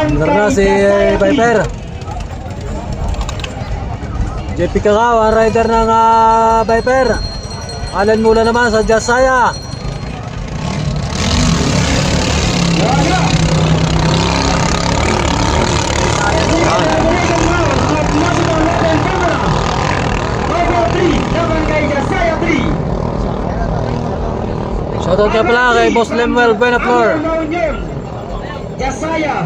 Under na si Viper. JP Cacao, ang rider ng Viper. Alan Mula naman sa Jasaya. Shoutout ka pala kay Boss Lemuel Buenaflor. Jasaya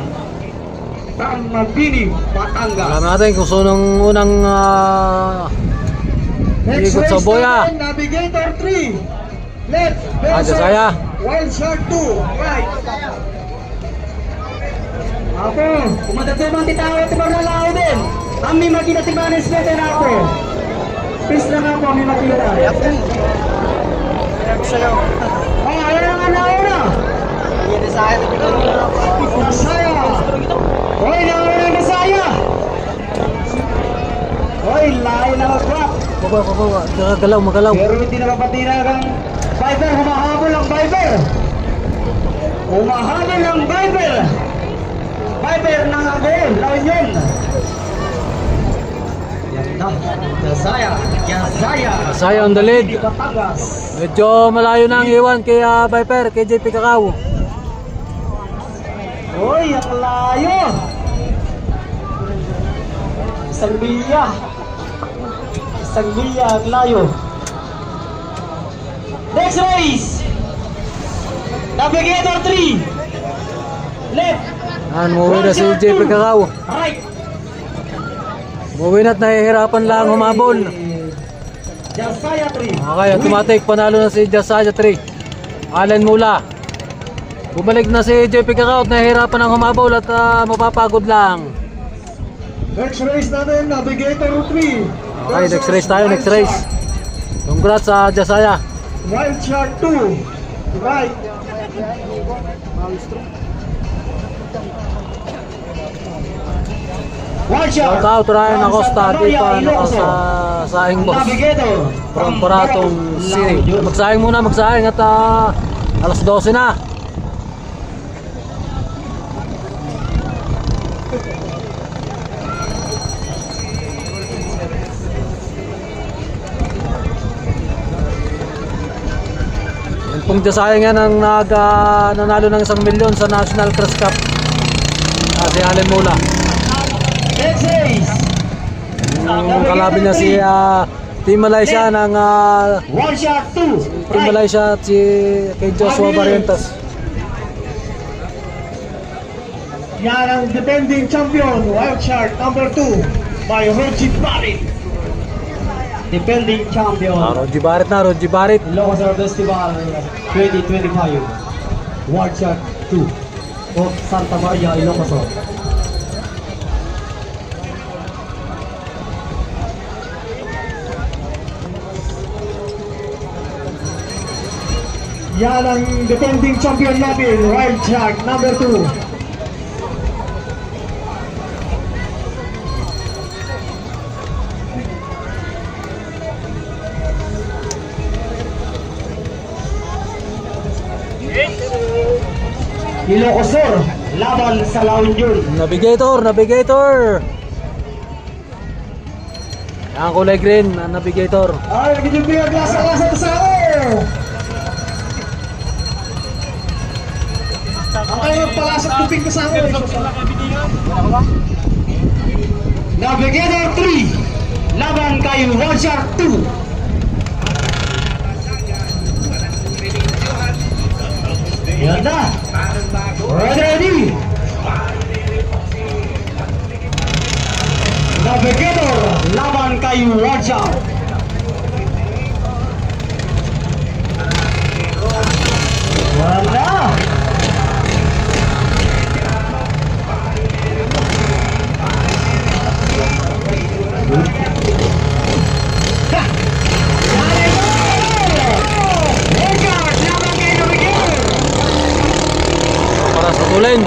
Mabini, Batangas. Alam natin kung sunong unang ikot sa boya. Navigator 3 left versus Jasaya. Wild Shark 2 right. Ako, kumatatubang titawa ito maralao din. Kami makita timanis natin ako. Peace lang ako, kami makita. Ay, ayaw nga na una. Jasaya. Hoy, nauna ng Jasaya. Hoy, layo na mag-drop. Baba. Magalaw. Pero hindi na mapatira kang Viper. Humahabol ang Viper. Humahabol ang Viper. Viper ng Agol. Lawan yun. Yan na. Jasaya. Jasaya on the lead. Batangas. Medyo malayo na ang iwan kay Viper, kay JP Cacao. Hoy, ang layo. Isang milya ang layo. Next race, Navigator 3 left, Umuwi na si JP Cacao. right. Umuwi na't nahihirapan lang humabol. Jasaya 3. Okay, automatic panalo na si Jasaya 3. Alan Mula. Bumalik na si JP Cacao at nahihirapan ang humabol at mapapagod lang. Next race natin, Navigator 3. Okay, next race tayo, next race. Congrats sa Jasaya. Wild Shark 2 right. Wild Shark. Shout out Ryan Acosta dito sa Saing Boss Navigator from Paratong City. Magsaing muna, at alas 12 na. Yan pong Jasaya nga nang nanalo ng 1 milyon sa National Cross Cup. Si Alan Mula. Next race, Yung kalaban niya si Team Malaysia ng Wild Shark 2 Team right. Malaysia at si kay Joshua Barrientos. Yan ang defending champion, Wild Shark number 2 by Roger Barrett. Defending champion, Roger Barrett. Ilocos Festival 2025. Wild Shark 2 of Santa Maria, Ilocos. Yan ang defending champion natin, Wild Shark number 2. Ilocos Sur, laban sa La Union. Navigator. Ang kulay green, Navigator. Ay, nagiging ang lasa-lasa ito sa ako. Ang kayo palasang tuping ka sa ako. Navigator 3, laban kay Wild Shark 2. Yan na. Ready. Navigator, laban kay Wild Shark. Yan na. Para sa tulen.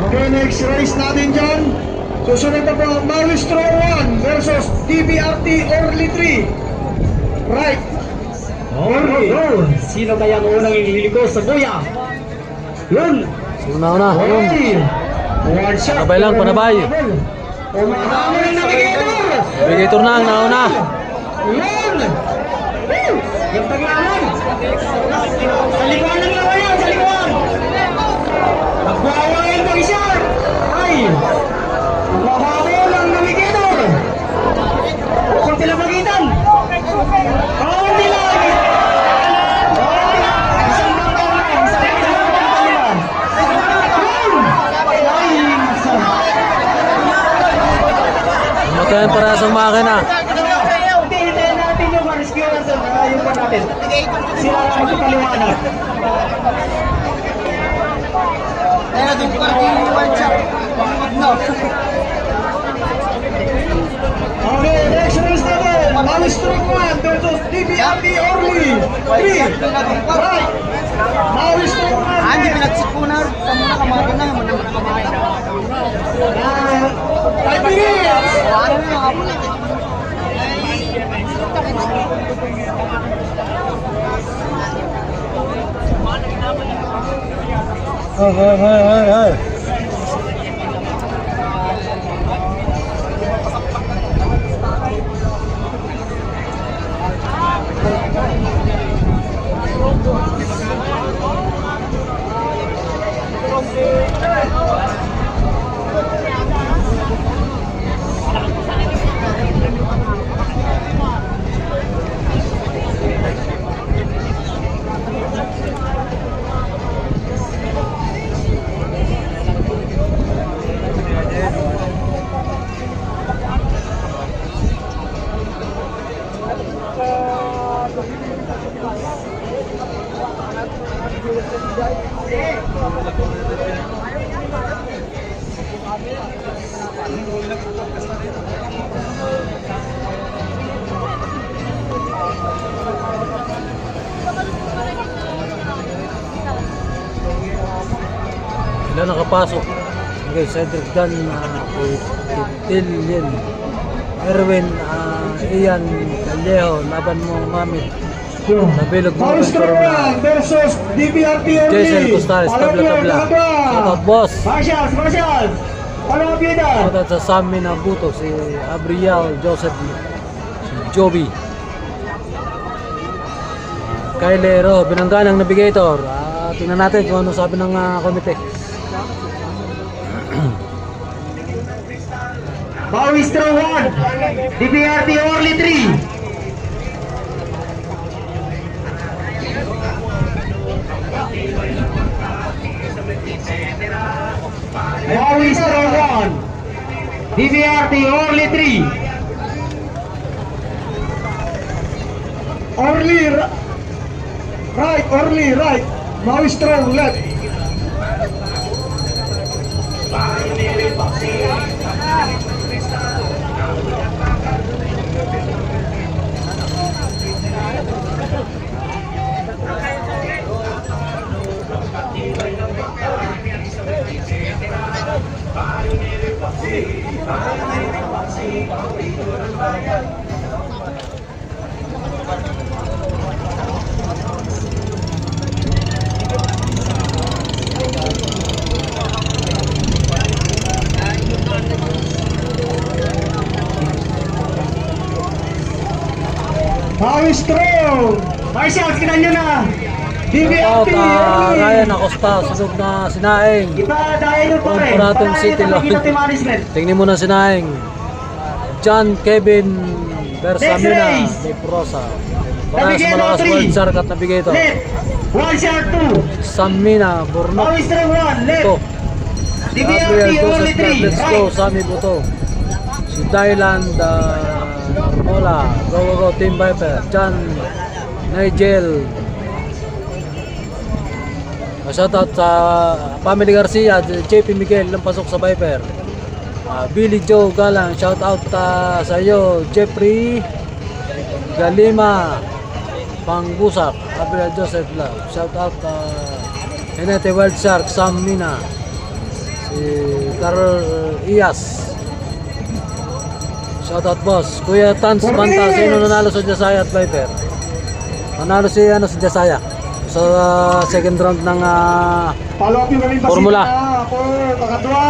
Okay, next race natin dyan. Susunod na po, Marlistro 1 versus DBRT Orly 3. Right. Okay. Sino kaya ang unang ililiko sa kuya? Yun. Una-una, yun. Okay. One shot. Panabay lang, panabay. Umahabol ang navigator. Navigator na ang nauna. Yun. Yung taglaman. Sa likuan ng lawan yan, sa likuan. Nagwawain pa isa. Ay. Umahabol ang navigator. Kung sila magitan. Oh, nila. Isang bangkaw lang. Isang bangkaw lang. Matayan para sa makina. Hintayin natin yung rescue sa yung pa natin. Sila lang magpapaliwanag. Okay, next race natin. Maui Strong 1 versus DBRT Orly 3. Right. Maui Strong 1. Hindi pinagsikunar. Tama na kamado na. Manang kamado. 5 minutes. Ano na ako na. Ilan nakapasok? Okay, Cedric Dan, Tillian, Erwin, Ian, Callejo, laban mo, Mamit, Nabilog mo, Maui Strong 1 versus DBRT Orly. Jason Costales, tabla-tabla. Shoutout, boss. Marshals. Ano ang bida? Shoutout sa Sammy Nabuto, si Abriel, Joseph, si Joby, Kailero, binangga ng navigator. Tingnan natin kung ano sabi ng komite. Maui Strong 1, DBRT Orly 3. Maui Strong 1, DBRT Orly 3. Orly right. Maui Strong left. Maui Strong! Marshals, kinan nyo na! Shoutout, DBRT Orly! Ryan Acosta, sunod na Sinaing. Iba dahil nyo pa rin. Coraton City, City Lord. Management. Tingnan mo na Sinaing. John Kevin Bersamina, Next race. may Prosa. Para sa Navigator malakas 3. World Shark at Navigator. Left. One shot 2. Samina, Burnok, Maui Strong 1. Left. Buto. DBRT Gabriel Orly Joseph, 3. let's go, Right. Sammy Buto. Si Dylan Mola, go, Team Viper. John Nigel. Shoutout sa Family Garcia, JP Miguel, lang pasok sa Viper. Billy Joe Galang, shoutout sa iyo, Jeffrey Galima Pangbusak, Gabriel Joseph Love, shoutout Henete Wild Shark, Sam Mina, si Carol Iyas, shoutout boss, Kuya Tans Manta, sino nanalo sa Jasaya at Viper? Nanalo si Jasaya sa second round ng Follow up yung galing Formula. Ako, kakadwa.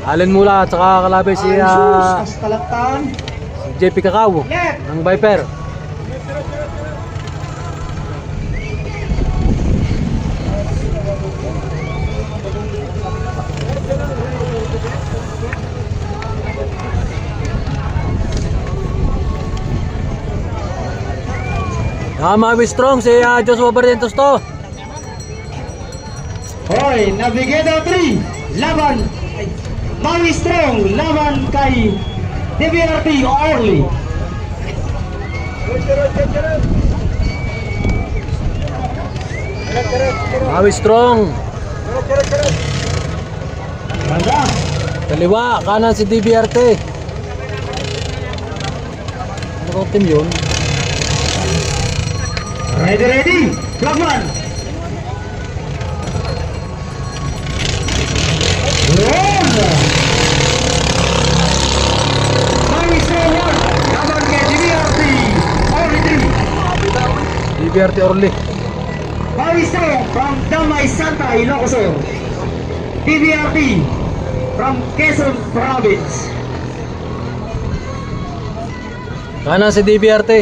Allen Mula at saka kalabi si Ay, sus, kastalatan. JP Cacao Left. ng Viper. Mawi strong si Joshua Barrientos to. Hoy, Navigator 3, laban. Maui Strong, laban kay DBRT Orly. Mawi strong. Ganda. Kaliwa, kanan si DBRT. Ano kong team yun? Ready, Flagman. Roll. Maui Strong 1, laban kay DBRT Orly 3. DBRT Orly. Maui Strong from Damay Santa, Ilocos Sur. DBRT from Quezon Province. Kanan si DBRT.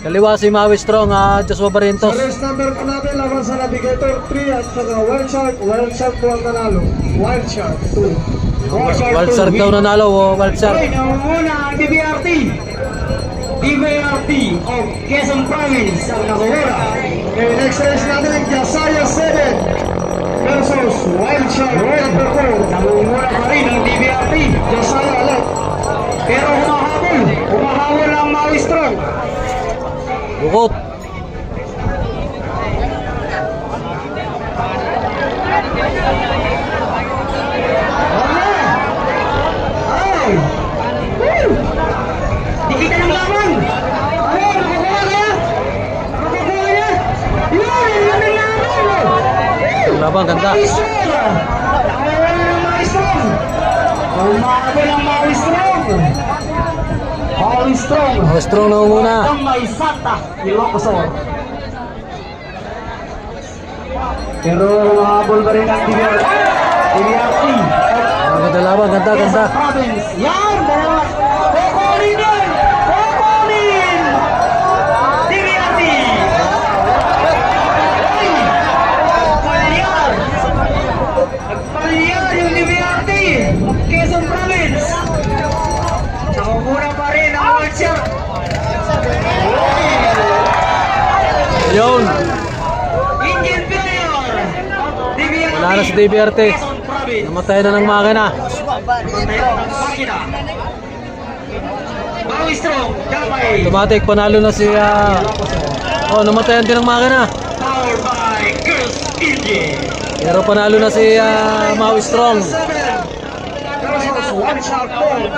Kaliwa si Mawi strong, Joshua Barrientos. Race number po natin laban sa Navigator 3 at saka Wild Shark 2 ang nanalo. Wild Shark 2. Wild Shark daw nanalo, Wild Shark. Okay, namumuna ang DBRT. DBRT of Quezon Province ang nakumura. Okay, next race natin, Jasaya 7 versus Wild Shark number 4. Namumura pa rin ang DBRT. Jasaya ulit. Pero humahabol ang Maui Strong. Bukot. Ay! Di kita ng laban! Ano? Nakukuha kaya? Nakukuha niya? Yun! Yun ang laban! Laban, ganda. Maestro! Nakawala ng Maestro! Umabot ang Maestro! Maestro! Mawi strong na muna. Ang may Santa, Ilocos Sur. Pero habol pa rin ang DBRT. Ganda laban, ganda. Quezon Province. Yan! Dalawa. Kukunin yan! Kukunin! DBRT! Ay! Nagpalyar! Nagpalyar yung DBRT! Quezon Province! Nakukuna pa rin ang Wild Shark! Yun. Indian Player! DBRT! Wala na si DBRT. Quezon Province! Namatay na ng makina. Patayan ng makina. Maui Strong, Damay. Automatic, panalo na si... namatayan din ng makina. Powered by Girls Indian. Pero panalo na si Mawi strong. Versus Wild Shark 4.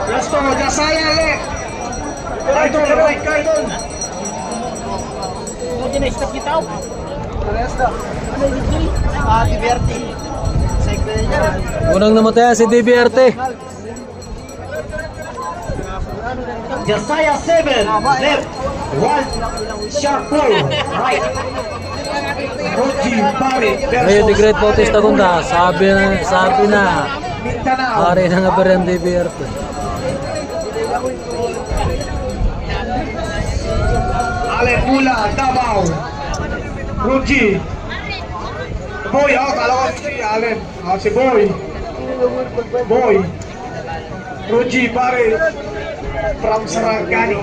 Presto, Jasaya left. Kaidon, right, Kaidon. Stop kita. Ano yung DBRT. Cycle niya. Unang namatayan si DBRT. Jasaya 7, left. Wild Shark 4, right. Roji Pare Ngayon, the Great Bautista Gunda. Sabi na. Mindanao. Pare na nga ba rin DBRT. Allen Mula, Davao. Roji. Boy, kala ko si Allen. Si Boy. Boy. Roji Pare from Sarangani.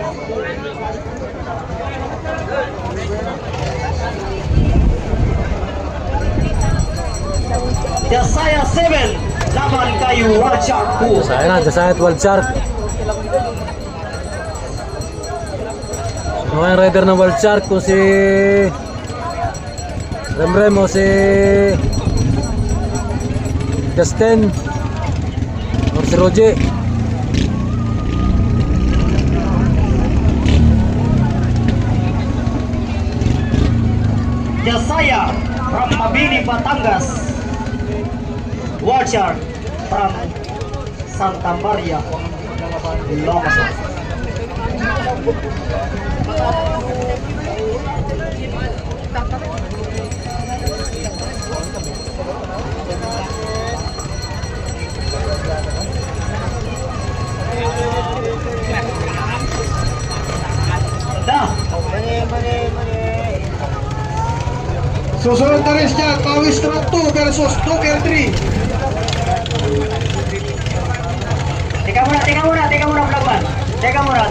Jasaya 7, laban kay Wild Shark 2. Jasaya at Wild Shark. Mga rider ng Wild Shark kung si Remrem o si Justin o si Roger. Jasaya from Mabini, Batangas. Wild Shark from Santa Maria, Ilocos. Susunod na race dyan, Pawis Strong 2 versus Duker 3. Teka muna, vlogman. Teka muna.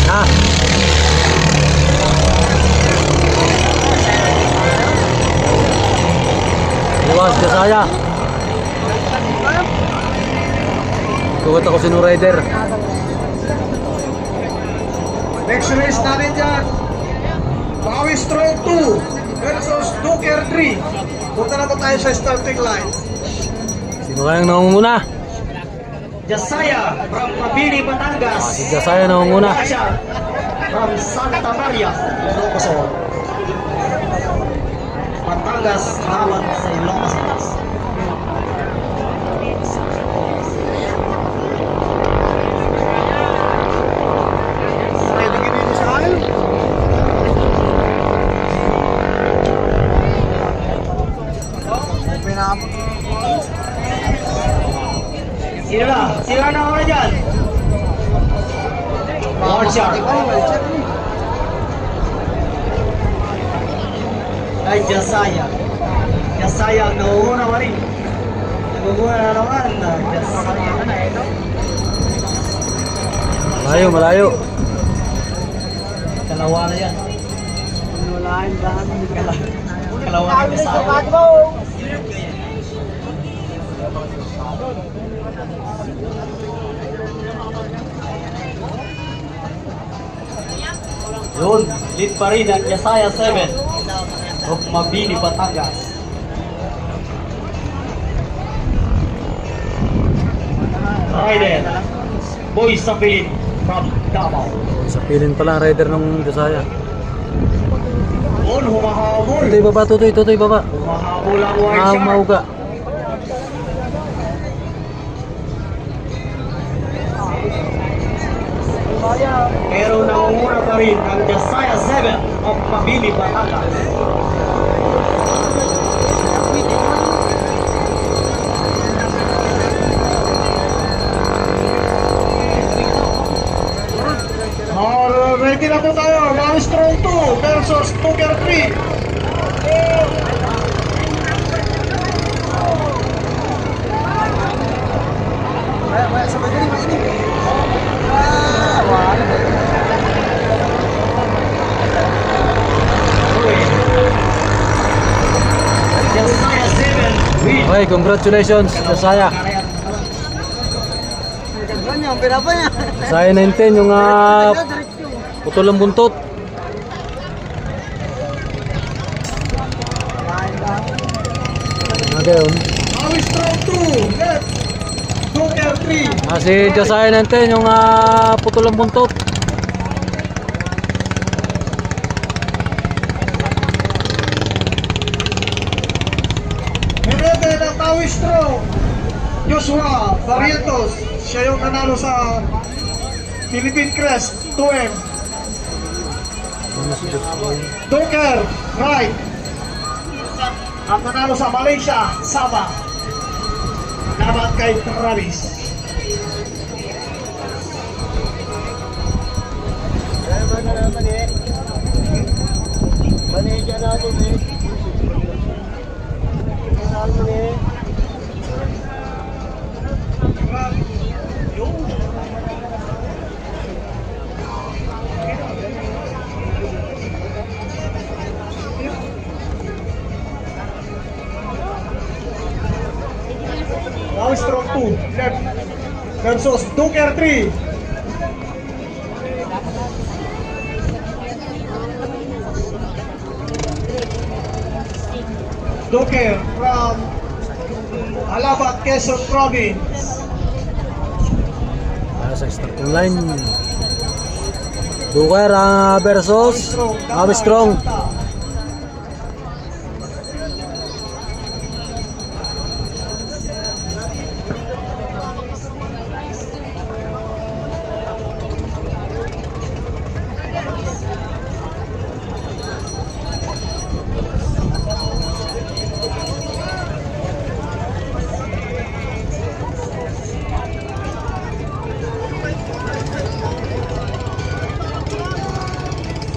Ha? Luwas ka saya. Tugot ako sino rider. Next race natin dyan, Pawis Strong 2 versus Duker 3. Punta na po tayo sa starting line. Sino kayang nangunguna? Jasaya from Mabini, Batangas. Si Jasaya nangunguna. Tasha from Santa Maria, Ilocos. Batangas laban sa Ilocos. Sino na ako dyan? Marshall. Ay, Jasaya. Jasaya ang nauuna pa rin. Naguguna na naman. Jasaya. Malayo. Kalawa na yan. Kalawa na Jasaya. Yun, lead pa rin ang Jasaya 7 of Mabini, Batangas. Rider, Boy Sapilin from Davao. Sa pilin pala ang rider ng Jasaya. On, humahabol. Tutoy baba. Humahabol ang White Shark. Mauga. Pero nangunguna pa rin ang Jasaya 7 of Mabini, Batangas. Ready na po tayo, Pawis Strong 2 versus Duker 3. Jasaya 7 win. Okay, congratulations Jasaya. Jasaya 19 yung putol ang buntot. Ngayon, Pawis Strong 2 left, Duker 3. si Jasaya 19 yung putol ang buntot. Merete ng Pawis Strong, Joshua Barrientos. Siya yung nanalo sa Philippine Crest 2M. Duker right. Ang nanalo sa Malaysia, Sabah. Laban kay Travis. Pawis Strong 2 left versus Duker 3. Duker from Alabat, Quezon Province. Sa starting line. Duker versus Pawis Strong.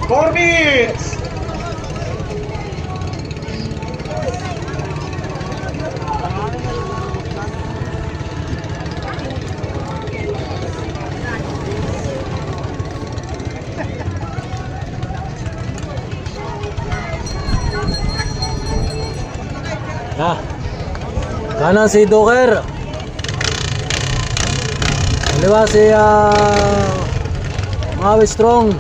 Four minutes. Ah. Kanan si Doker. Kaliwa si Maui Strong.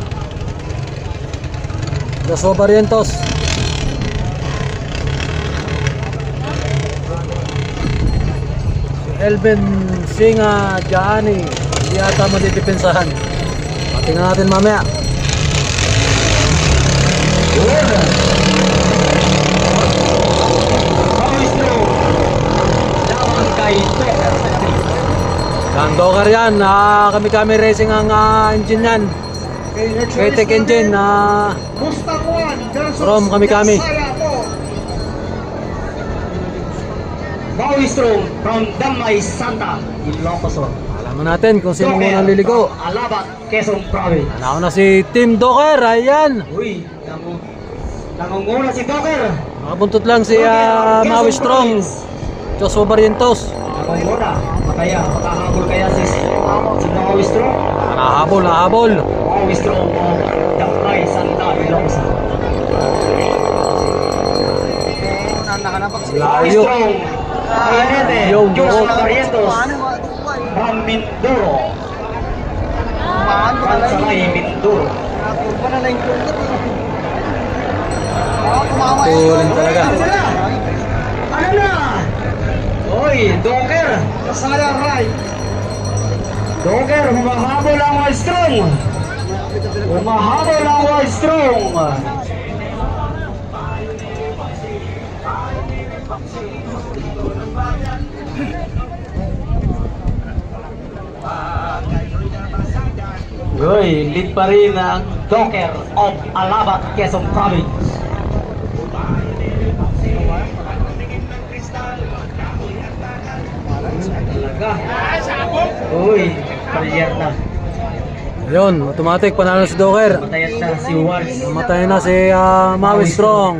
Dos Barrientos. Elvin Singa Jaani. Hindi ata madidepensahan. Tingnan natin mamaya. Ang Doker yan. Kami racing ang engine yan. K-Tech engine. Mustang 1 versus From kami. Jasaya po. Maui Strong from Damay Santa, Ilocos. Alaman natin kung sino muna liligo. Alabat, Quezon Province. Ano na si Team Doker. Ayan. Uy, nangunguna si Doker. Nakabuntot lang si Maui Strong. Joshua Barrientos. Nangunguna. Makahabol kaya si Maui Strong. Nahabol. Maui Strong from Damay Santa, Ilocos. Maui Layo. Strong. Ayanete, Yung Joshua buhok. Barrientos from Mindoro. Pansalay, Mindoro. Tuling talaga. Ano na? Oy, Doker. Jasaya right. Doker, humahabol ang Maui Strong. Humahabol ang Maui Strong. Uy, lead pa rin ang Doker of Alabat, Quezon Province. Uy, pariyat na. Ayun, automatic panalo si Doker. Matayat na si Wars. Namatay na si Maui Strong.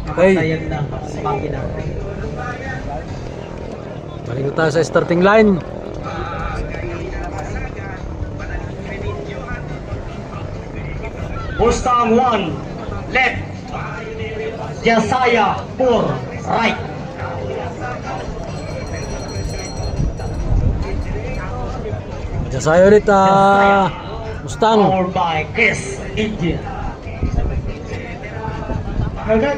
Okay, Matayat na si Makina. balik na tayo sa starting line. Mustang 1, left. Jasaya 4, right. Jasaya ulit, Mustang. Powered by Chris India. Okay.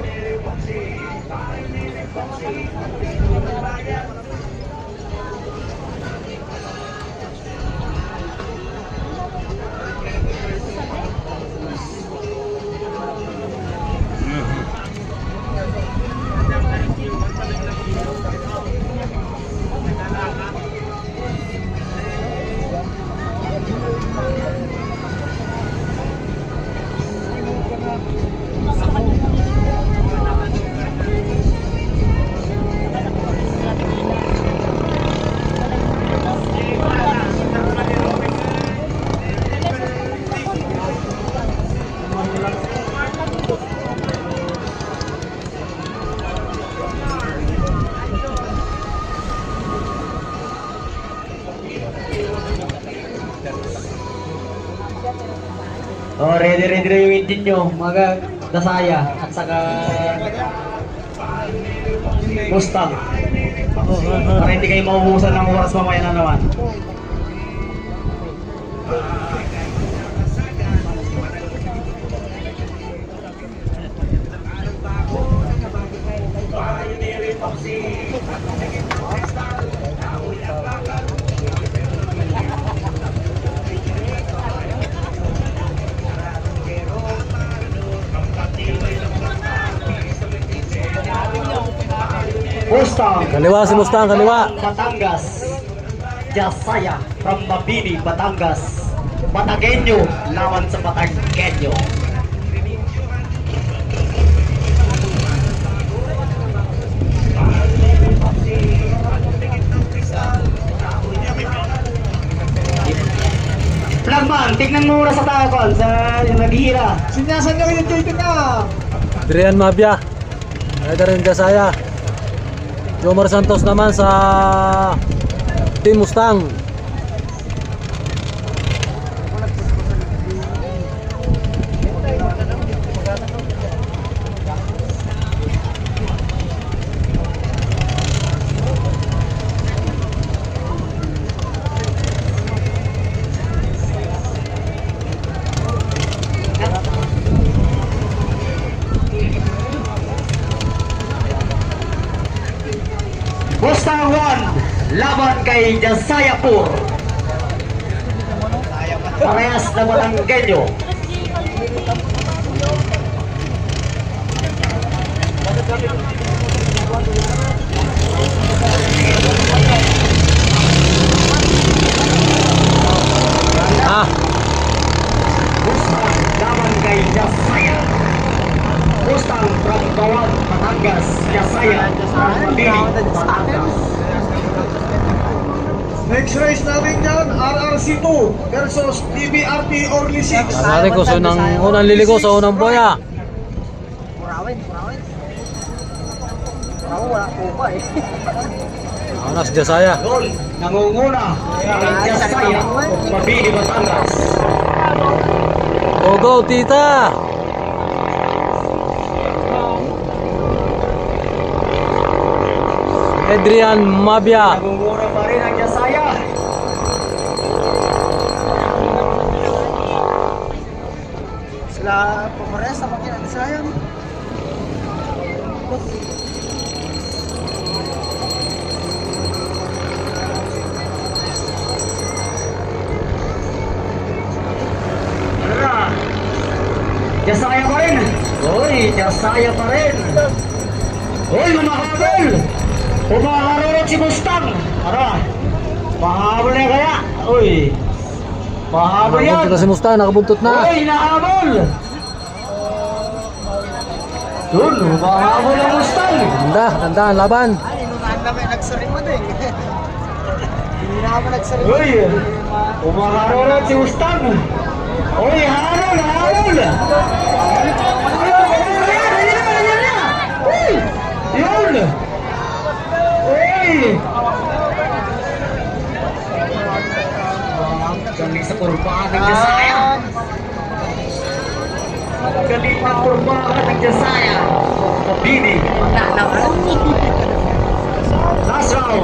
Oh, ready na yung engine nyo, mga Dasaya at saka Mustang. Para hindi kayo maubusan ng oras mamaya na naman. Mustang. Kaliwa si Mustang, kaliwa. Batangas. Jasaya from Mabini, Batangas. Batagenyo lawan sa Batagenyo. Plagman, tignan mo muna sa takon sa yung naghihira. Sinyasan nyo yung JP ka. Adrian Mabia. Rider ng Jasaya. Jomar Santos naman sa Team Mustang. Mustang 1, laban kay Jasayapur. Parehas na Batanggenyo. Ah, Mustang laban kay Jasaya. Mustang from Bawang, Batangas. Jasaya from Mabini, Batangas. Next race natin dyan, RRC2 versus DBRT Orly 6. tingnan natin kung sino ang unang liliko sa unang boya. Murawin. Wala po ba eh. Ano si Jasaya? Gol, nangunguna kay Jasaya of Mabini, Batangas. Go go tita! Adrian Mabia. Nangunguna pa rin ang Jasaya. Sila papares sa makina ng Jasaya. Ano na? Jasaya pa rin. Uy, Jasaya pa rin. Uy, humahabol! Humaharurot si Mustang! Ano? Mahabol na kaya? Uy! Mahabol yan! Nakabuntot na si Mustang, nakabuntot na. Uy, nahabol! Dun, humahabol ang Mustang! Ganda ang laban. Ay, inunahan namin nagsarima din. Hindi na kami nagsarima. Uy! Humaharurot si Mustang! Uy, harol! Harol! Uy! Yun! Uy! Galing sa kurbahan ng Jasaya. Galing sa kurbahan ng Jasaya. Mabini. Last round.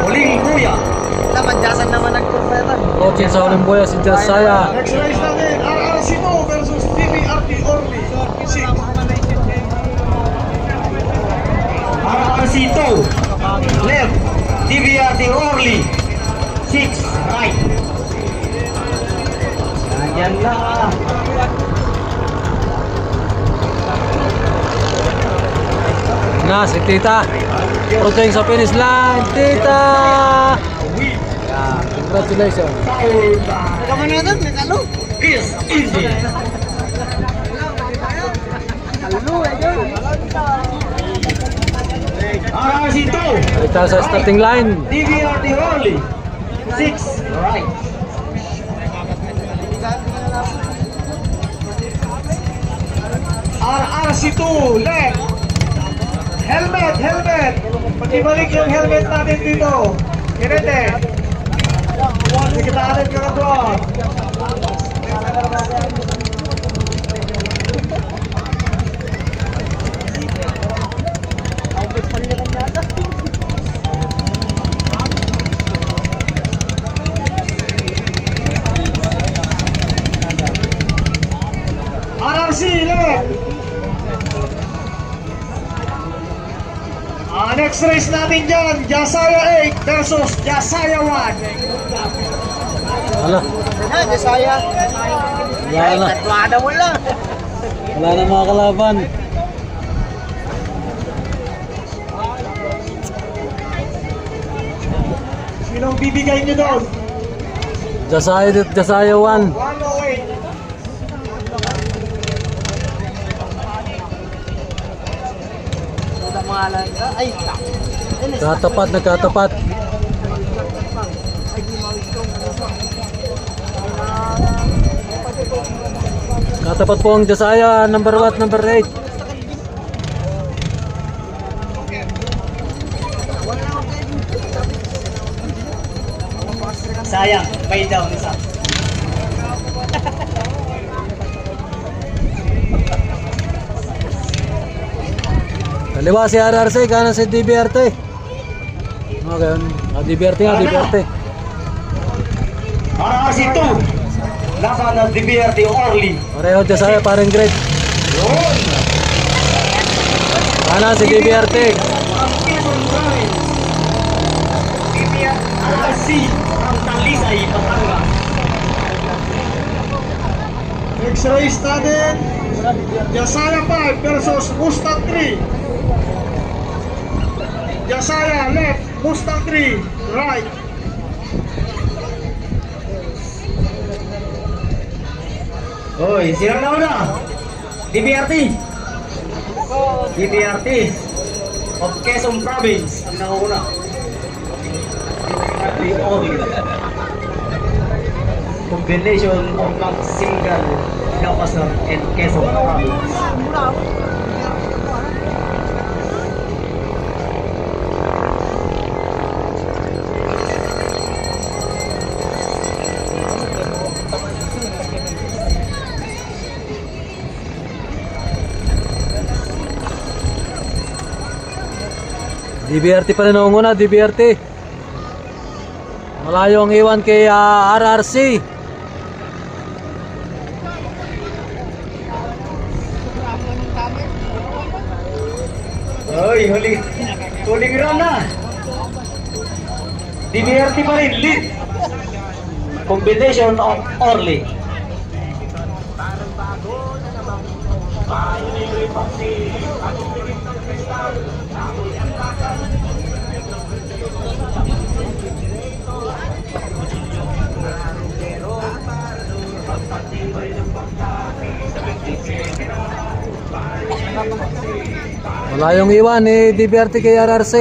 Huling kuya. Namadyasan naman ang kurbetan. Coaching sa uling boya si Jasaya. Next race natin, RRC2 versus DBRT Orly 6. RRC2 left, DBRT Orly 6 right. Yan na. Na si Tita. Approaching sa finish line. Tita! Yeah, congratulations. Kamu na doon, nagalo. Is easy. RRC2 Tita sa starting line. DBRT Orly 6 right. RRC2 left. Helmet. Pag-ibalik yung helmet natin dito. Kinete. Sige natin ka na doon. RRC left. Next race natin dyan, Jasaya 8 versus Jasaya 1. Wala. Jasaya. Wala na. Tatlada mo lang. Wala na mga kalaban. Sinong bibigay nyo doon? Jasaya 1. 108. Ang pangalan ka. Ay, Katapat, nagkatapat. Katapat po ang Jasaya, number 8. sayang. Pay down isa. Kaliwa si RRC, kanan si DBRT. Okay, DBRT nga, DBRT. RRC 2. Laban ng DBRT Orly. Pareho Jasaya, parang great. Yun. Kanan si DBRT. Ang Quezon Province. DBRC ang Talisay, Batangas. Next race natin, Jasaya 5 versus Mustang 3. Jasaya left, Mustang 3 right. Hoy, sino na una? DBRT. DBRT of Quezon Province ang nauna. Combination of Max Single, Ilocos and Quezon Province. DBRT pa rin naunguna, DBRT. Malayo ang iwan kay RRC. Hoy, huling round na. DBRT pa rin, lead. Combination of Orly. Malayong iwan ni DBRT kay RRC.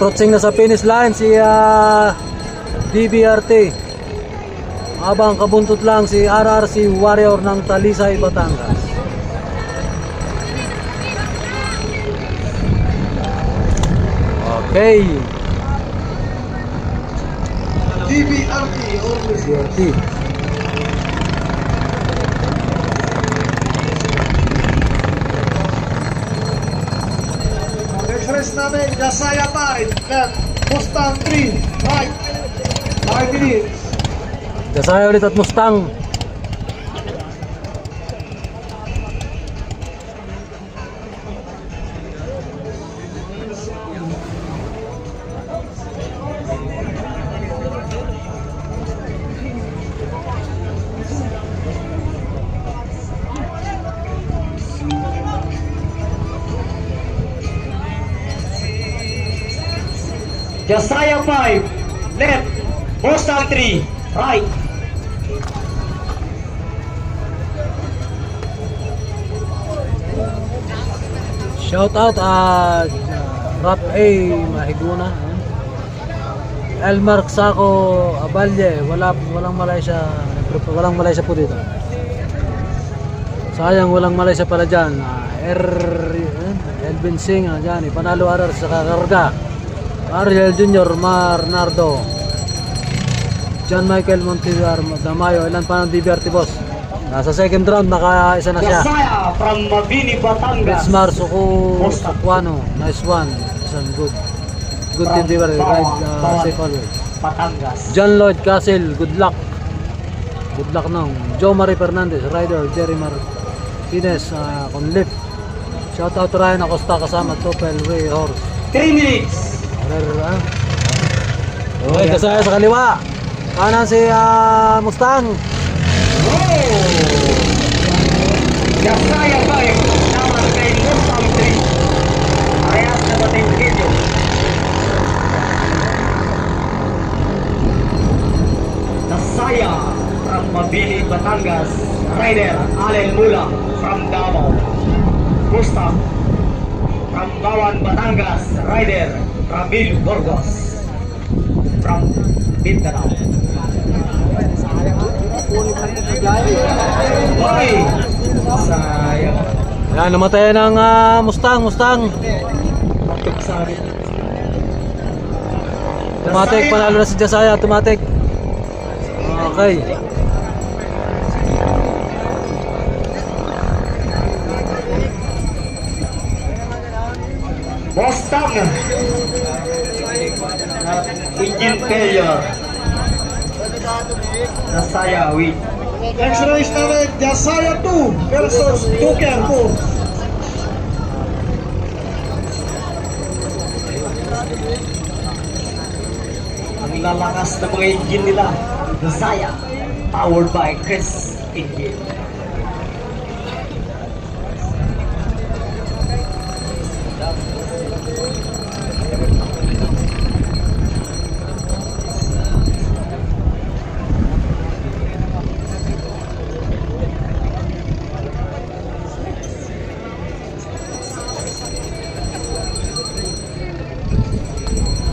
Approaching na sa finish line si DBRT. Habang kabuntot lang si RRC Warrior ng Talisay, Batangas. Okay. DBRT. Next namin, Jasaya 5 left, Mustang 3 right. 5 minutes. Jasaya ulit at Mustang. Jasaya 5 left, Mustang 3 right. Shout out Rap A Mahiguna, Elmar Sako Abalye, walang Malaysia, walang Malaysia po dito. Sayang walang Malaysia pala dyan. Elvin Singh dyan, Panalo Arar sa kakarga. Ariel Junior Marnardo. John Michael Montivar Damayo. Ilan pa ng DBRT boss? Nasa second round, naka-isa na siya. Yasaya from Mabini, Batangas. Bismar Sukwano. Nice one. Isang good. Good team DBRT. Ride safe always. Batangas. John Lloyd Castle. Good luck. Good luck nung. Joe Marie Fernandez. Rider. Jerry Martinez. Conlip. Shout out to Ryan Acosta kasama Topel Ray Horse. 3 minutes. Okay, kasaya sa kaliwa. Kanan si Mustang. Yasaya 5. Naman kay Mustang 3. Parehas na bating video. Yasaya from Mabini, Batangas. Rider Allen Mula from Davao. Mustang from Bawan, Batangas. Rider Ramil Burgos from Mindanao. Hoy! Sayang. Yan, namatay ng Mustang. Tumatik, panalo na si Jasaya. Tumatik. Okay. Mustang. Engine failure. Yasaya win. Next race natin, Yasaya 2 versus Tuker 2. Ang lalakas na mga engine nila. Yasaya. Powered by Chris Engine.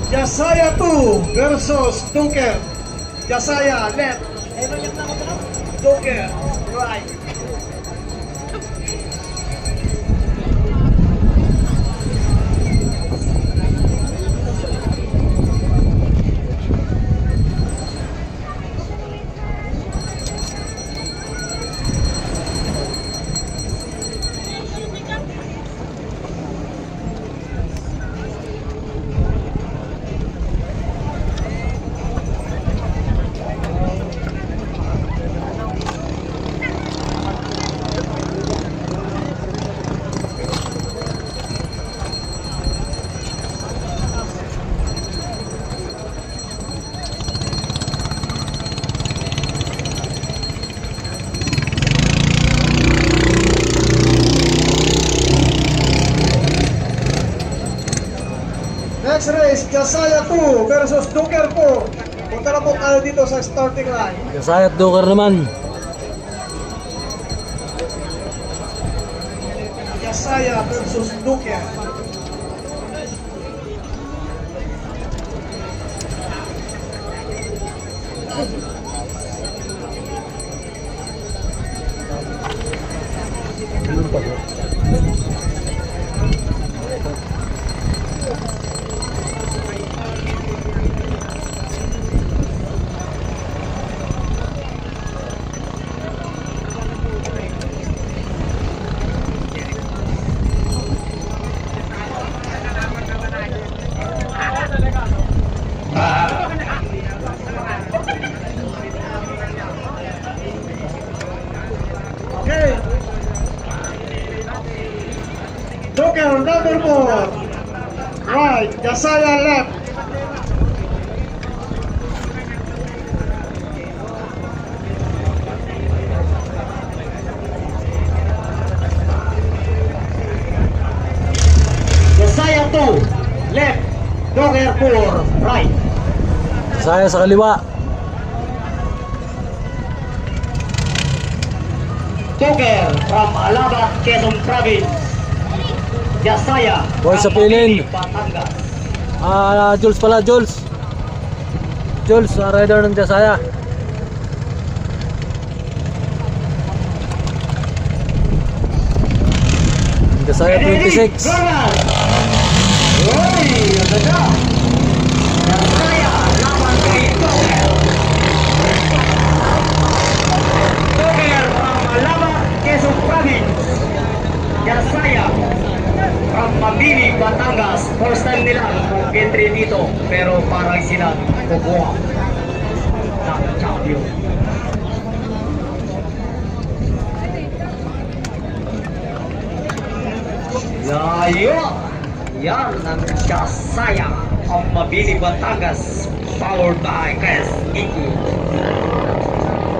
Yasaya 2 versus Tuker. Yasaya left. Tuker right. Next race, Yasaya 2 versus Tuker 4. Punta na po tayo dito sa starting line. Jasaya at Duker naman. Yasaya versus Tuker. Okay. Tuker number 4. Right, Yasaya left. Yasaya 2 left. Tuker 4 right. Jasaya sa kaliwa. Tuker from Alabat, Quezon Province. Yasaya Boy sa from pilin. Mabini, Batangas. Jules pala, Jules. Rider ng Jasaya. Jasaya 26. Uy, ang ganda. Yasaya laban kay Tuker. Alam nila mag-entry dito, pero parang sila kukuha ng champion. Yayo! Yan ang Jasaya, ang Mabini Batangas, powered by Chris Iggy.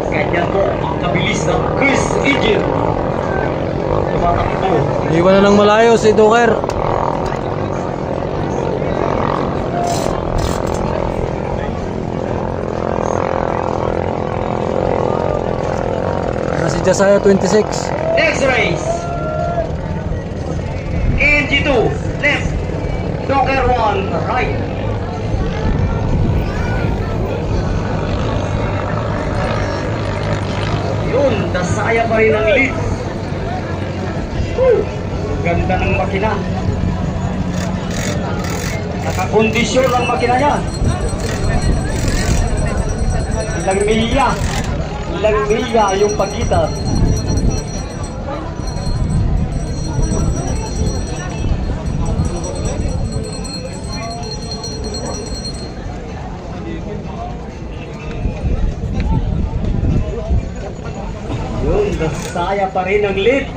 Ganyan po ang kabilis ng Chris Iggy. Tumatakbo. Iwan na ng malayo si Duker. Si Jasaya 26. Next race. KNG2, left. Docker 1, right. Yun, Dasaya pa rin ang lead. Woo! Ganda ng makina. Nakakondisyon ang makina niya. Ilang milya yung pagitan. Yun, Dasaya pa rin ang lead.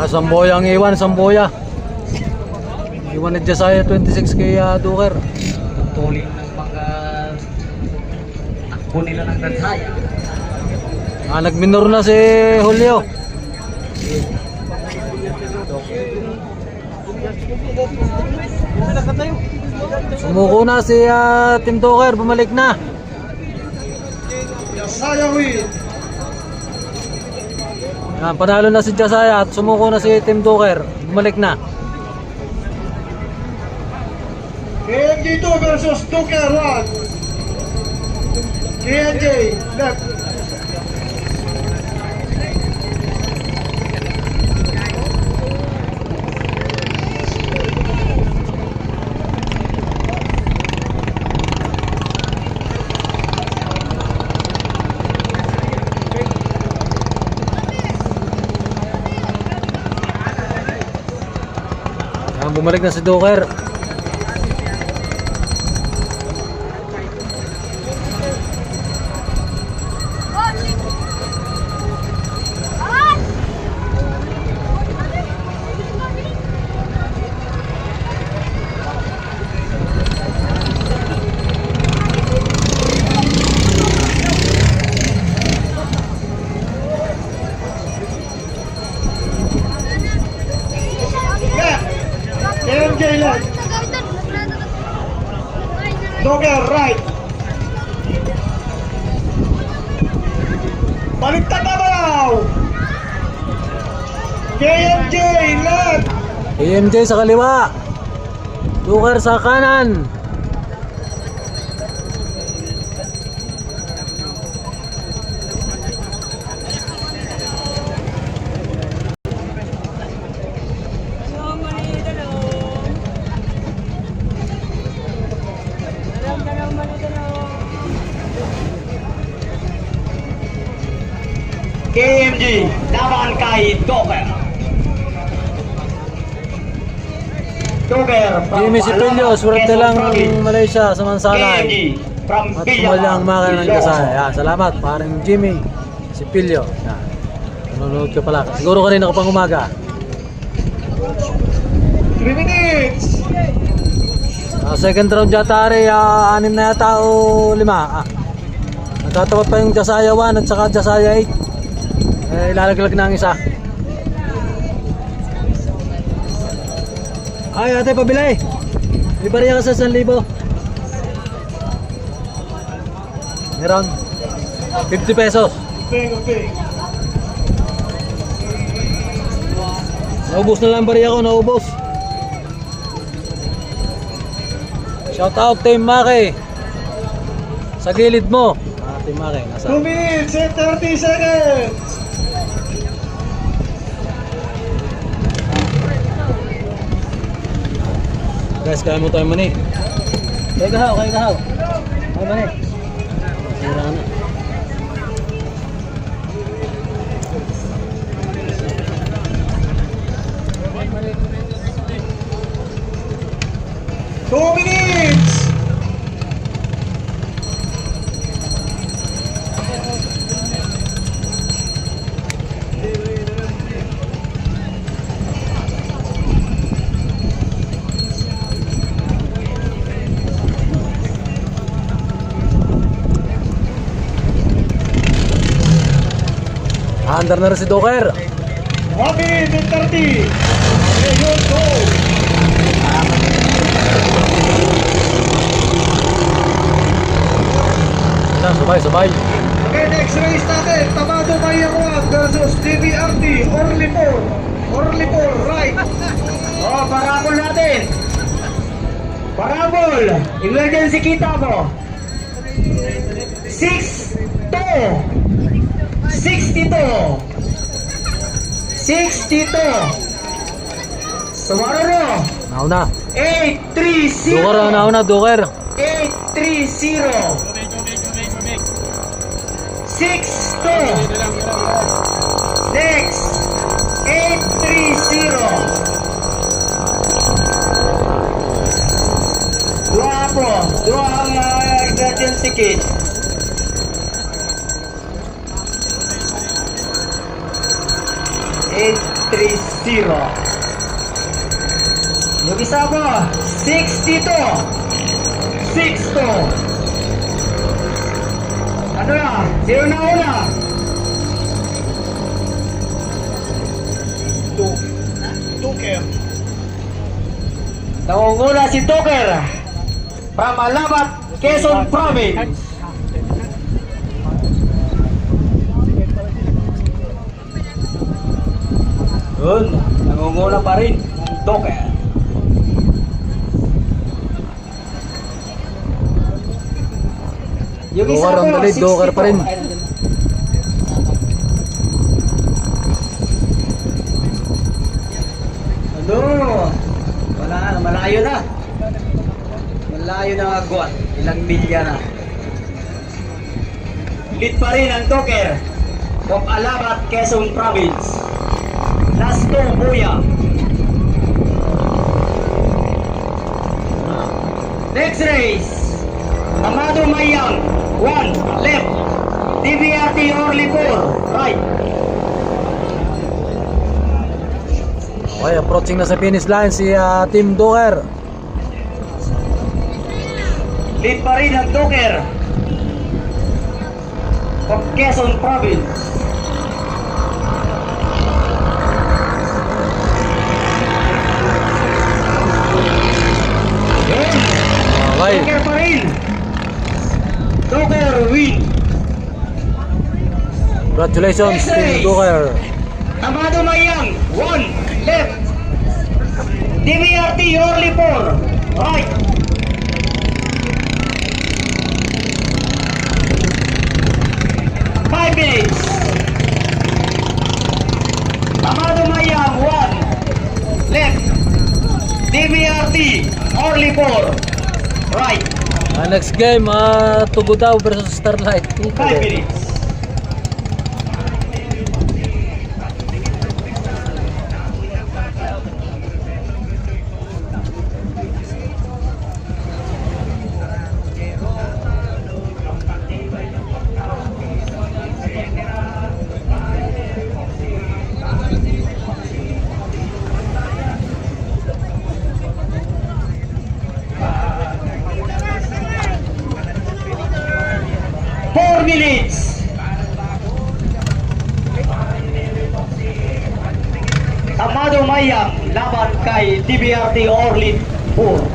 Samboya ang iwan, Samboya. Iwan ni Jasaya 26 kay Duker. Tuloy ng mga takbo nila ng Dasaya. Nagminor na si Julio. Sumuko na si Team Duker, bumalik na. Jasaya win. Panalo na si Jasaya at sumuko na si Team Duker, bumalik na. KNG 2 versus Duker 1. KNJ left. Bumalik na si Duker. KNJ left. Duker right. Baliktad na daw. KNJ left. AMJ sa kaliwa, Duker sa kanan. KMG, laban kay Docker. Docker from Jimmy Sipilyo, swerte lang ng Malaysia sa Mansalay. KMG from At sumali ang makina ng Jasaya. Salamat, paring Jimmy Sipilyo. Nanonood ka pala. Siguro kanina ka pang umaga. 3 minutes. Second round yata rin, 6 na yata o 5. Nagkatapat pa yung Jasaya 1 at saka Jasaya 8. Ilalaglag na ang isa. Ay, ate, pabili. May bariya ka sa 1,000. Meron 50 pesos. Okay. Naubos na lang bariya ko, naubos. Shout out Team Maki. Sa gilid mo. Team Maki, nasa 2 minutes and 30 seconds. guys, kaya mo tayo mani. Kaya kahaw. Ay mani. Sira na. Under na rin si Doker. 1 minute and 30. Ayun, go. Yan, sabay. Okay, next race natin. Tamado Mayakuan versus DBRT. Orlipor, right. Oh, parabol natin. Parabol. Emergency kita mo. 62. Sumarano. Nauna. 830. Doker ang nauna, Doker. 830. 62. Next. 830. Dua ang emergency kit. 830. Yung isa mo, 62. Ano na? Sino na una? Tuker. Nangunguna si Doker from Alabat, Quezon Province. Yun, nangunguna pa rin ang Doker. Yung isa Doker ang mo, dalid, Doker pa rin. Ano? Malayo na. Malayo na ang agwat. Ilang milya na. Lead pa rin ang Doker of Alabat, Quezon Province. Last two, Buya. Next race. Amado Mayang, 1, left. DBRT Orlipor, right. Okay, approaching na sa finish line si Team Doker. Lead pa rin ang Doker of Quezon Province. Okay. Doker pa rin. Doker win. Congratulations, Team Doker. Amado Mayang, 1, left. DBRT Orlipor, right. Five minutes. Amado Mayang, 1, left. DBRT Orlipor, right. Next game, Tugudao versus Starlight. 5 minutes. Minutes. Amado Mayang laban kay DBRT Orlin 4.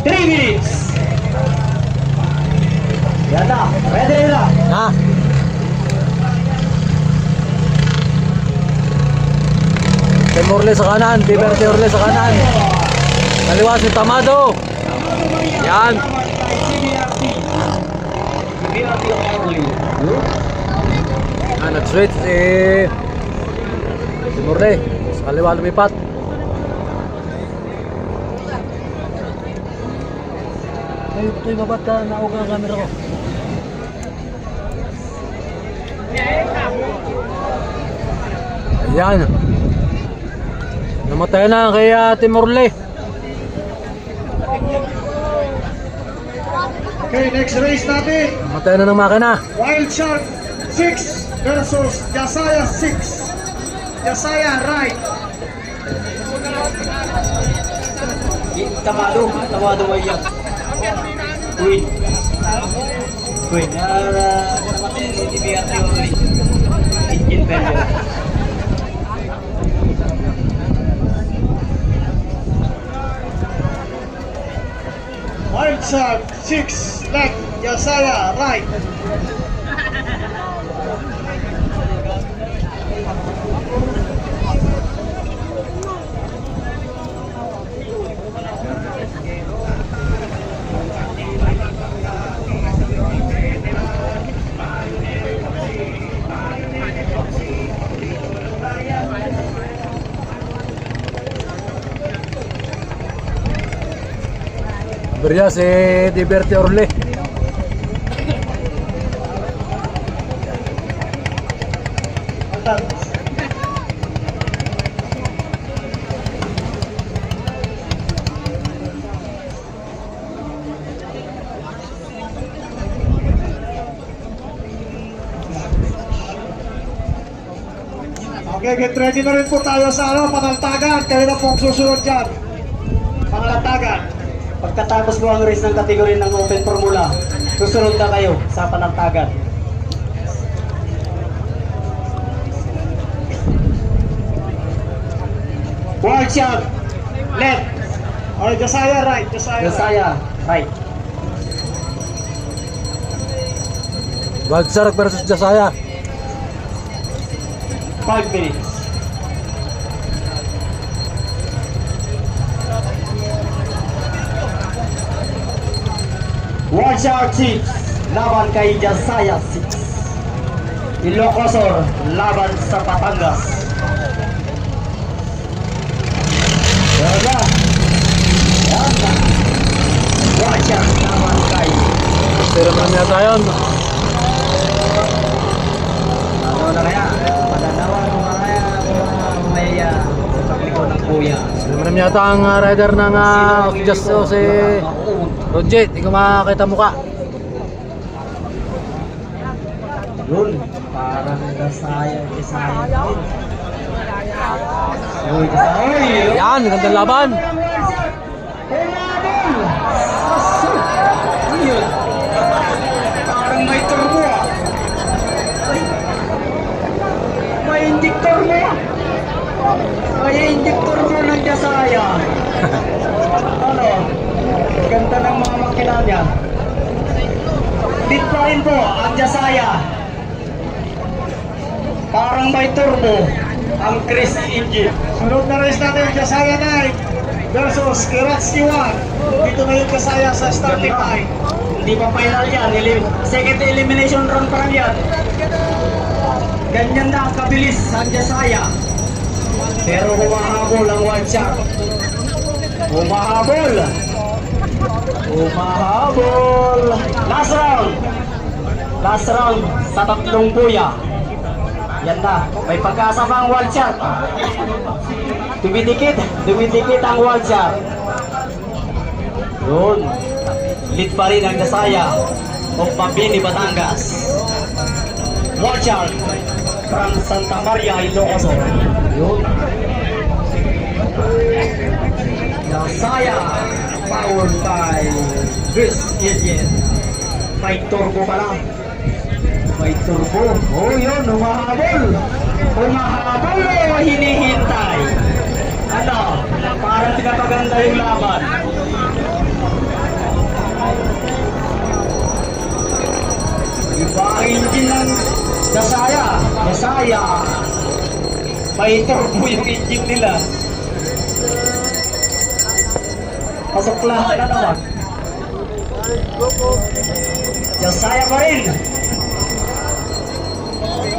Three minutes. Yan na, ready na. Ha? Team Orle sa kanan, DBRT Orle sa kanan. Kaliwa si Tamado. Yan. DBRT Orlin. Nag-switch si Team Orle. Sa kaliwa lumipat. Ay, ito'y babat na naog ang camera ko. Ayan. Namatay na kay Team Orle. Okay, next race natin. Namatay na ng makina. Wild Shark 6 versus Jasaya 6. Jasaya right. Tamado Mayang. Win. Wait, namatay ni DBRT only. In Belgium. Wild Shark 6 left, Yasaya right. Berya si Diverti Orle. Okay, get ready na rin po tayo sa panaltagan. Kayo na pong susunod dyan. Panaltagan. Pagkatapos mo ang race ng kategory ng Open Formula, susunod na kayo sa panaltagan. Wild Shark left. Okay, Yasaya right. Yasaya, right. Wild Shark versus Jasaya. 5 minutes. Wild Shark 6, laban kay Jasaya 6. Ilocosor, laban sa Batangas. Yan na. Wild Shark, laban kay Pero naman yata yun. ano na kaya? Padanawan mo kaya may sa pagliko ng kuya. Pero naman yata ang rider ng Just si Rojet. Hindi ko makakita mukha. Yun, parang Jasaya din. Uy, Jasaya. Yan, gandang laban. Yun. Parang may turbo ah. May indictor mo. May indictor mo ng Jasaya. Ano? Ganda ng mga makina niya. Lead pa rin po ang Jasaya. Parang may turbo ang Chris engine. Sunod na race natin yung Yasaya 9 versus Kiratsky 1. Dito na yung Yasaya sa starting line. Hindi pa final yan. Second elimination round pa lang yan. Ganyan na ang kabilis ang Jasaya. Pero humahabol ang Wild Shark. Humahabol. Last round. Last round sa tatlong buya. Yan na. May pag-asa pa ang Wild Shark. Dumidikit ang Wild Shark. Yun. Lead pa rin ang Jasaya of Mabini, Batangas. Wild Shark from Santa Maria, Ilocos. Yun. Jasaya powered by Chris engine. May turbo pala. May turbo. Oh yun, humahabol. Humahabol o hinihintay. Ano? Parang pinapaganda yung laban. Iba ang engine ng Jasaya. May turbo yung engine nila. Pasok lahat na naman. Jasaya pa rin.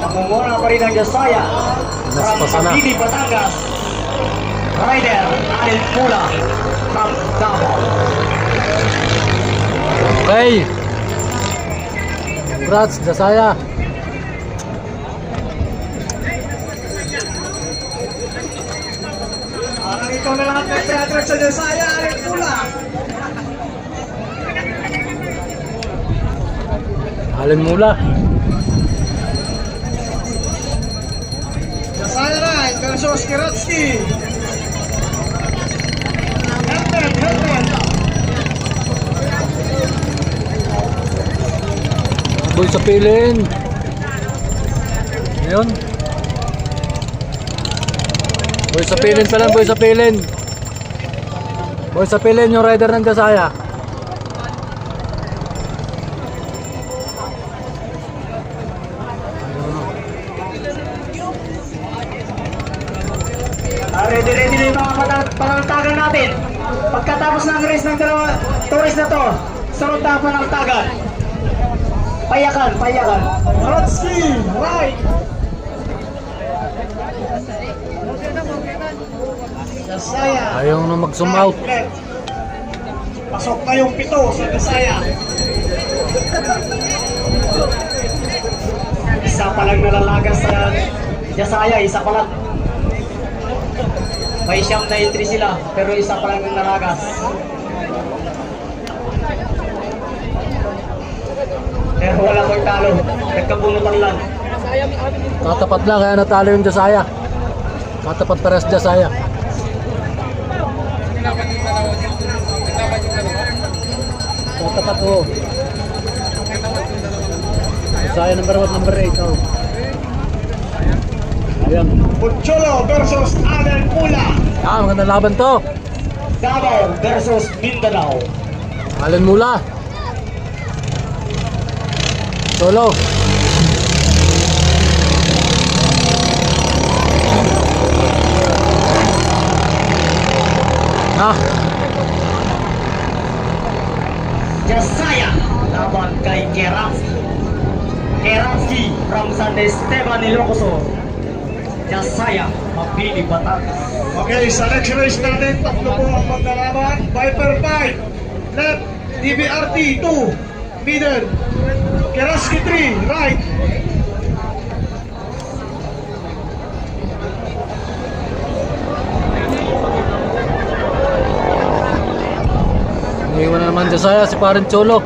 Namumura pa rin ang Jasaya. From Mabini, Batangas. Rider, Alin Pula. From Davao. Okay. Congrats, Jasaya. Parang ikaw na lahat ng teatro sa Yasaya, Alin Pula. Alin mula. Yasaya 9 versus Kiratsky. Helmet. Boy sa pilin. Ngayon. Boy sa pilin pa lang, boy sa pilin. Boy sa pilin yung rider ng Dasaya. Ready na yung mga panaltagan natin. Pagkatapos ng race ng dalawa, race na to, sunod na panaltagan. Payakan. Ratsky, right. Dasaya. Ayaw na mag-zoom out. Left. Pasok na yung 7 sa Dasaya. Isa pa lang nalalagas sa Dasaya, isa pa lang. May siyam na entry sila, pero isa pa lang nalalagas. Pero wala ko'y talo, nagkabunutan lang. Katapat lang kaya natalo yung Dasaya. Katapat pares Dasaya. Katapat ko. Dasaya number 1, number 8. Oh. Ayan. Pucholo versus Allen Mula. Magandang laban to. Davao versus Mindanao. Allen Mula. Solo. Dasaya laban kay Keramski from San Esteban, Ilocos. Dasaya, Mabini, Batangas. Okay, sa next race natin, tatlo po ang maglalaban. Viper 5, left, DBRT 2, middle, Keraski 3, right. Iwan na naman Dasaya si Parang Cholo.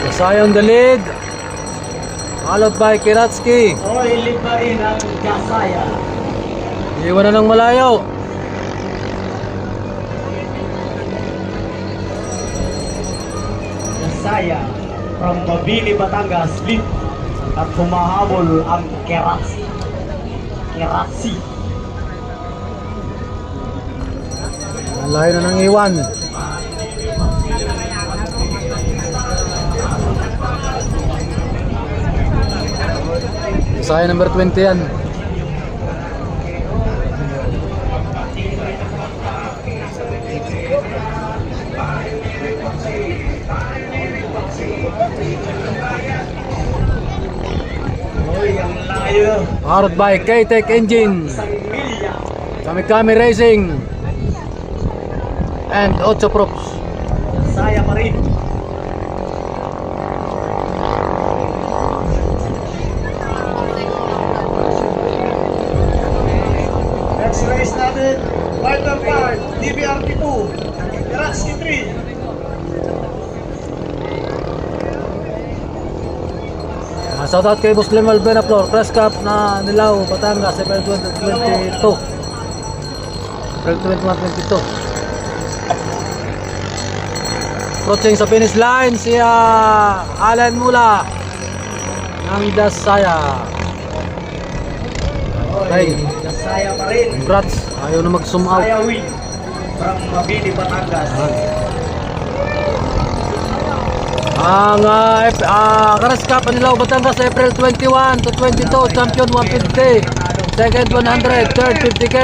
Dasaya on the lead. Followed by Keratsky. O, ilip pa rin ang Dasaya. Iwan na ng malayo. Dasaya from Mabini, Batangas, lead. At humahabol ang Keratsi. Ang layo na ng iwan. Dasaya number 20 yan. Uy, ang layo. Powered by K-Tech Engine, Isang milya. Kami Racing, and Ocho Props. Dasaya pa rin. Next race natin, Viper 5, DBRT 2, Keraski 3. Shoutout kay Muslim Alvena Flor, Press Cup na Nilaw, Batangas, April 2022. April 21-22. Approaching sa finish line si Allen Mula ng Dasaya. Okay, Dasaya pa rin. congrats. Ayaw na mag-zoom out. Dasaya win from Mabini, Batangas. Ang Press Cup Nilaw, Batangas, April 21 to 22, champion 150, second 100, third 50k,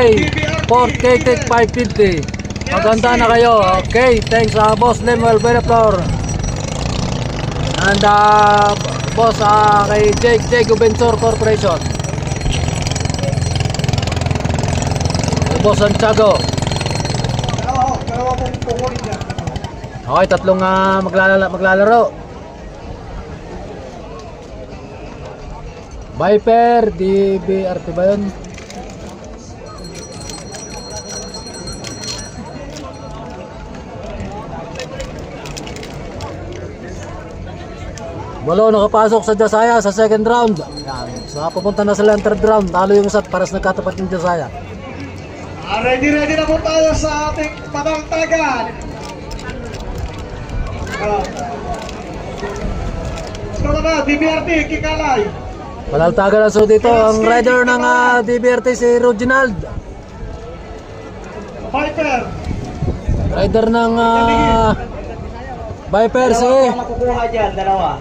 fourth K-Tech 550. Maganda na kayo. Okay, thanks Boss Lemuel Beneflor. And boss kay Jake Ubensor Corporation. Boss Santiago. Dalawa pong kukunin dyan. Okay, tatlong maglalaro. Viper, DBRT ba yun? Walo nakapasok sa Jasaya sa second round. Yan. So pupunta na sila ng third round. Talo yung isa pares nagkatapat ng Jasaya. Ready na po tayo sa ating panangtagan. Skala na, DBRT, Kikalay. Panaltagan na so dito ang rider ng DBRT si Reginald. Viper. Rider ng Viper si Dalawa ang makukuha dyan, dalawa.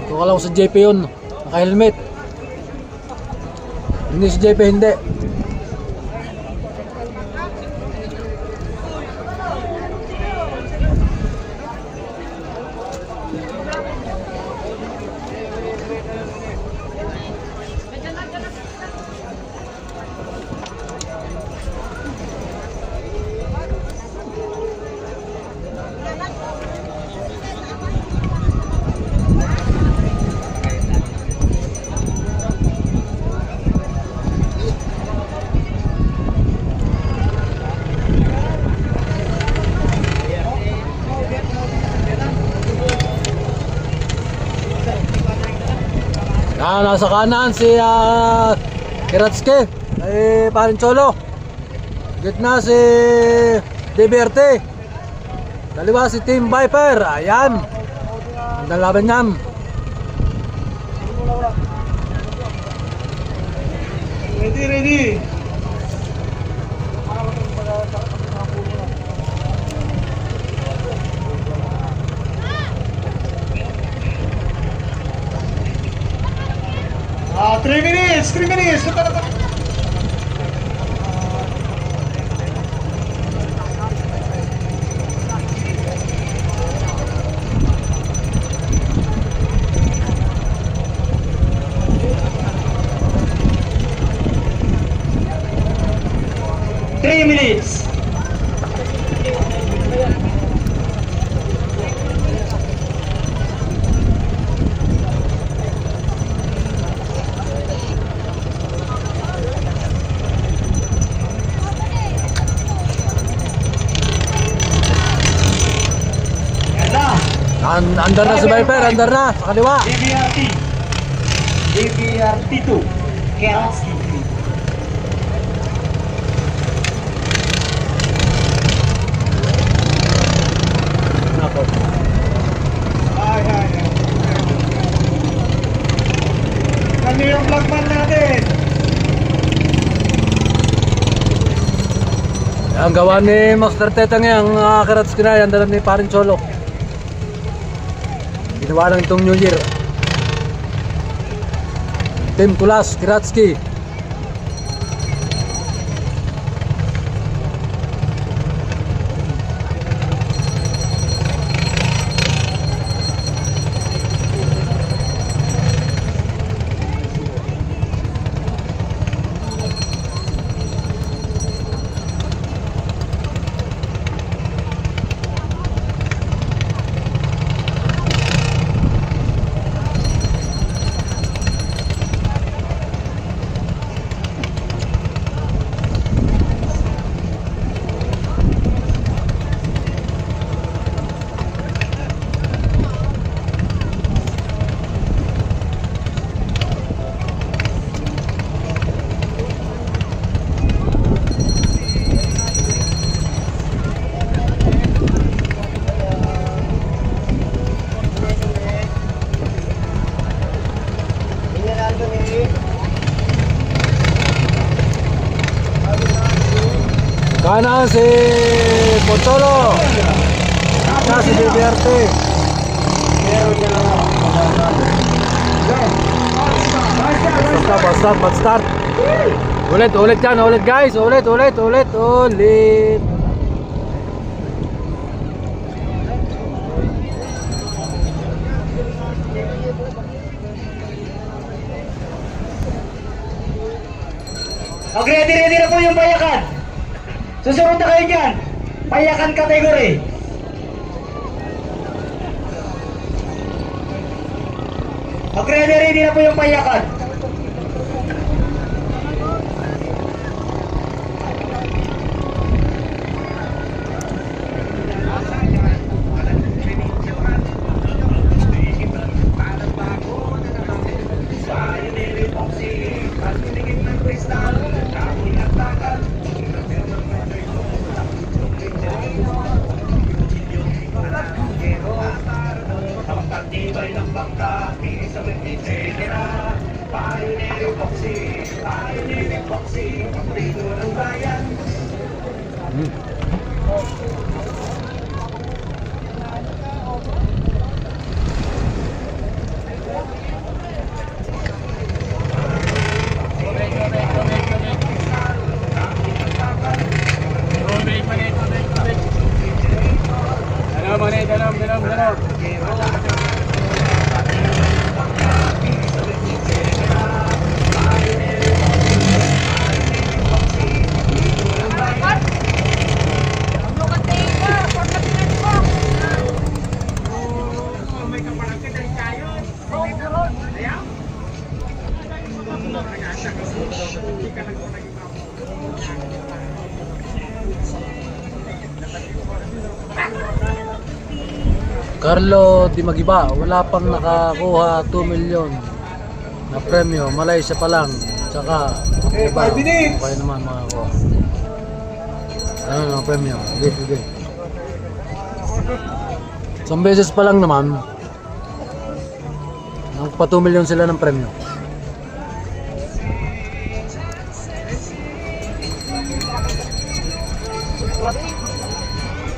ito kalaw sa JP yun. Naka-helmet. Hindi si JP hindi. Nasa kanan si Kiratsuki ay Parincholo. Gitna si DBRT. Kaliwa si Team Viper. Ayan. Ang laban niyan. Ready. 3 minutes. Andar na si Viper, andar na sa kaliwa. DBRT 2. Keraski. Nako. Ay. Kami yung vlogman natin. Ang gawa ni Master Tetang yung Kiratsuki na yan, dala ni Parincholo. Ginawa lang itong New Year. Team Kulas, Kiratsuki. Kanan si Pocholo. Kanan si DBRT. Start. Ulit yan, ulit guys. Ulit. Okay, ready na po yung payakan. Susunod na kayo dyan. Payakan category. Okay, ready na po yung payakan. Carlo Di Magiba, wala pang nakakuha 2 million na premyo. Malaysia pa lang. Tsaka, Okay, 5 minutes. Okay naman makakuha. Ano na premyo? Sige. Isang beses pa lang naman. Nang pa 2 million sila ng premyo.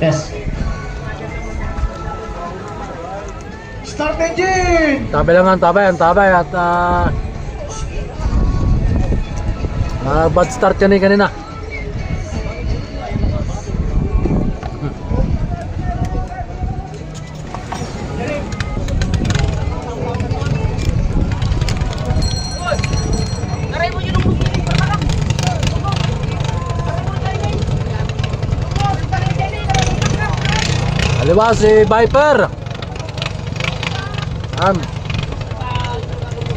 Yes. Start engine! Tabay at bad start yan kanina. Kaliwa si Viper.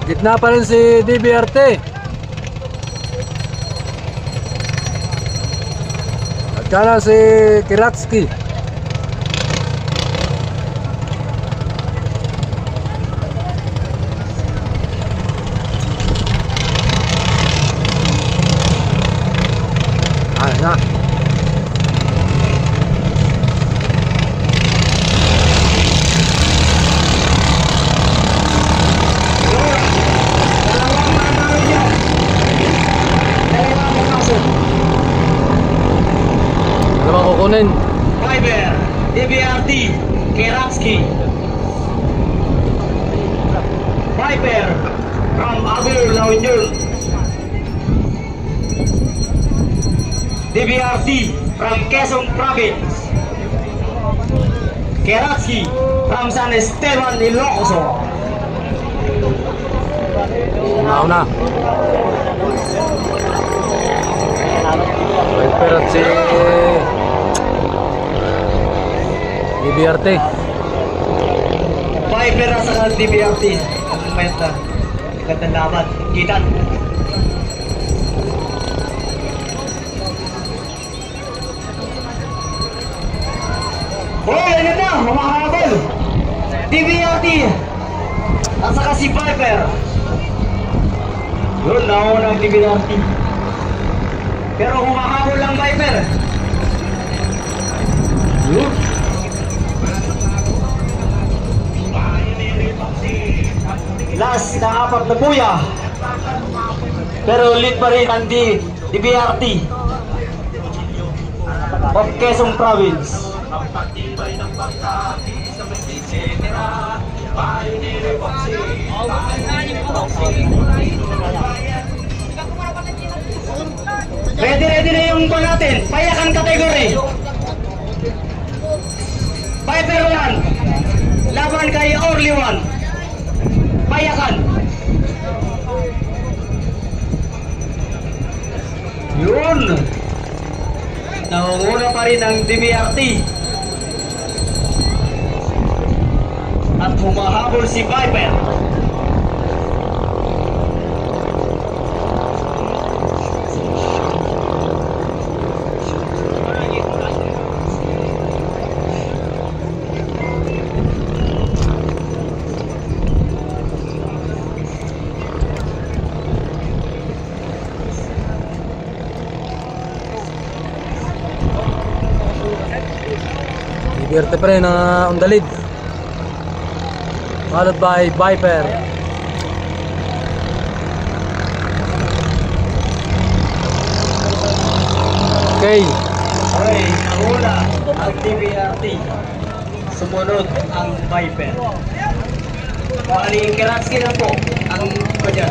Gitna pa rin si DBRT. At kanan si Kiratsky. Na. Kukunin. Viper, DBRT, Keratsky. Viper from Abir, La Union. DBRT from Quezon Province. Keratsky from San Esteban, Ilocos. Una. Viper at si DBRT. Viper at saka DBRT. Ang meta. Gandang laban. Kitan. Hoy, ano na? Mamahabol. DBRT. At saka si Viper. Yun, nauna ang DBRT. Pero humahabol lang Viper. Yun. Last na 4 na buya. Pero lead pa rin ang DBRT of Quezon Province. Ready na yung pa natin. Payakan category. Viper 1 laban kay Orly 1. Payakan. Yun. Nangunguna pa rin ang DBRT. At humahabol si Viper. DBRT pa rin on the lead. Followed by Viper. Okay. Okay, nauna ang DBRT. Sumunod ang Viper. Bali, Keratsky na po ang kanya.